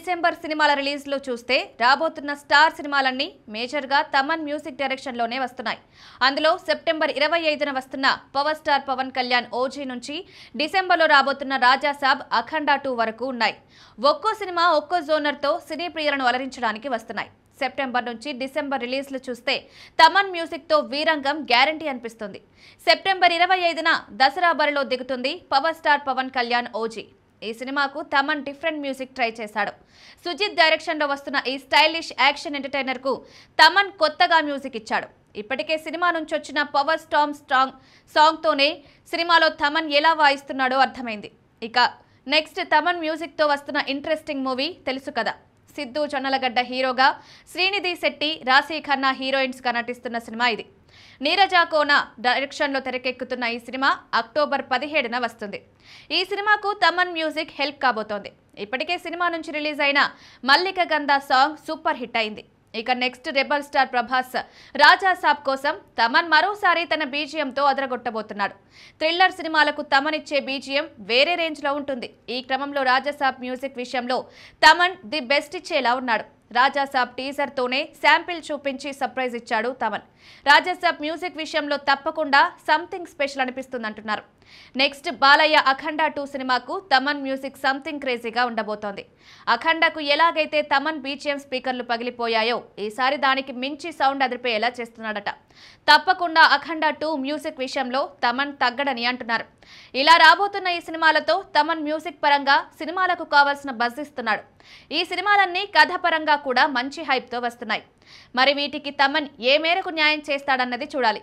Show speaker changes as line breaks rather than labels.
December సినిమాల release లో చూస్తే రాబోతున్న స్టార్ సినిమాలన్నీ మేజర్ గా తమన్ మ్యూజిక్ డైరెక్షన్ లోనే వస్తున్నాయి. అందులో సెప్టెంబర్ 25న వస్తున్న power star Pawan Kalyan OG నుంచి డిసెంబర్ లో రాబోతున్న రాజా సాబ్ అఖండ 2 వరకు ఉన్నాయి. ఒక్కో సినిమా ఒక్కో జోనర్ తో సినీ ప్రియులను అలరించడానికి వస్తున్నాయి. సెప్టెంబర్ నుంచి డిసెంబర్ రిలీజ్లు చూస్తే తమన్ మ్యూజిక్ తో వీరంగం గ్యారంటీ అనిపిస్తుంది. సెప్టెంబర్ 25న దసరా బరిలో దిగుతుంది power star Pawan Kalyan OG. ఈ సినిమాకు తమన్ డిఫరెంట్ మ్యూజిక్ ట్రై చేశాడు. సుజిత్ డైరెక్షన్ లో వస్తున్న ఈ స్టైలిష్ యాక్షన్ ఎంటర్టైనర్ కు తమన్ కొత్తగా మ్యూజిక్ ఇచ్చాడు. ఇప్పటికే సినిమా నుంచి వచ్చిన పవర్ స్టామ్ స్ట్రాంగ్ సాంగ్ తోనే సినిమాలో తమన్ ఎలా వాయిస్తున్నాడో అర్థమైంది. ఇక నెక్స్ట్ తమన్ మ్యూజిక్ తో వస్తున్న ఇంట్రెస్టింగ్ మూవీ తెలుసు కదా. సిద్ధు జొన్నలగడ్డ హీరోగా, శ్రీనిధి శెట్టి, రాశీ ఖన్నా హీరోయిన్స్ గా నటిస్తున్న సినిమా ఇది. నీరజ కోనా డైరెక్షన్ లో తెరకెక్కుతున్న ఈ సినిమా అక్టోబర్ 17న వస్తుంది. ఈ సినిమాకు తమన్ మ్యూజిక్ హెల్ప్ కాబోతోంది. ఇప్పటికే సినిమా నుంచి రిలీజ్ అయిన మల్లిక గంధ సాంగ్ సూపర్ హిట్ అయింది. ఇక నెక్స్ట్ రెబల్ స్టార్ ప్రభాస్ రాజా సాబ్ కోసం తమన్ మరోసారి తన బీజిఎంతో అదరగొట్టబోతున్నాడు. థ్రిల్లర్ సినిమాలకు తమన్ ఇచ్చే బీజిఎం వేరే రేంజ్ లో ఉంటుంది. ఈ క్రమంలో రాజా సాబ్ మ్యూజిక్ విషయంలో తమన్ ది బెస్ట్ ఇచ్చేలా ఉన్నాడు. రాజా సాబ్ టీజర్ తోనే శాంపిల్ చూపించి సర్ప్రైజ్ ఇచ్చాడు తమన్. రాజా సాబ్ మ్యూజిక్ విషయంలో తప్పకుండా సంథింగ్ స్పెషల్ అనిపిస్తుందంటున్నారు. నెక్స్ట్ బాలయ్య అఖండ 2 సినిమాకు తమన్ మ్యూజిక్ సంథింగ్ క్రేజీగా ఉండబోతోంది. అఖండకు ఎలాగైతే తమన్ బీజిఎం స్పీకర్లు పగిలిపోయాయో ఈసారి దానికి మించి సౌండ్ అదిరిపోయేలా చేస్తున్నాడట. తప్పకుండా అఖండ 2 మ్యూజిక్ విషయంలో తమన్ తగ్గడని అంటున్నారు. ఇలా రాబోతున్న ఈ సినిమాలతో తమన్ మ్యూజిక్ పరంగా సినిమాలకు కావాల్సిన బజ్ ఇస్తున్నాడు. ఈ సినిమాలన్నీ కథపరంగా కూడా మంచి హైప్ తో వస్తున్నాయి. మరి వీటికి తమన్ ఏ మేరకు న్యాయం చేస్తాడన్నది చూడాలి.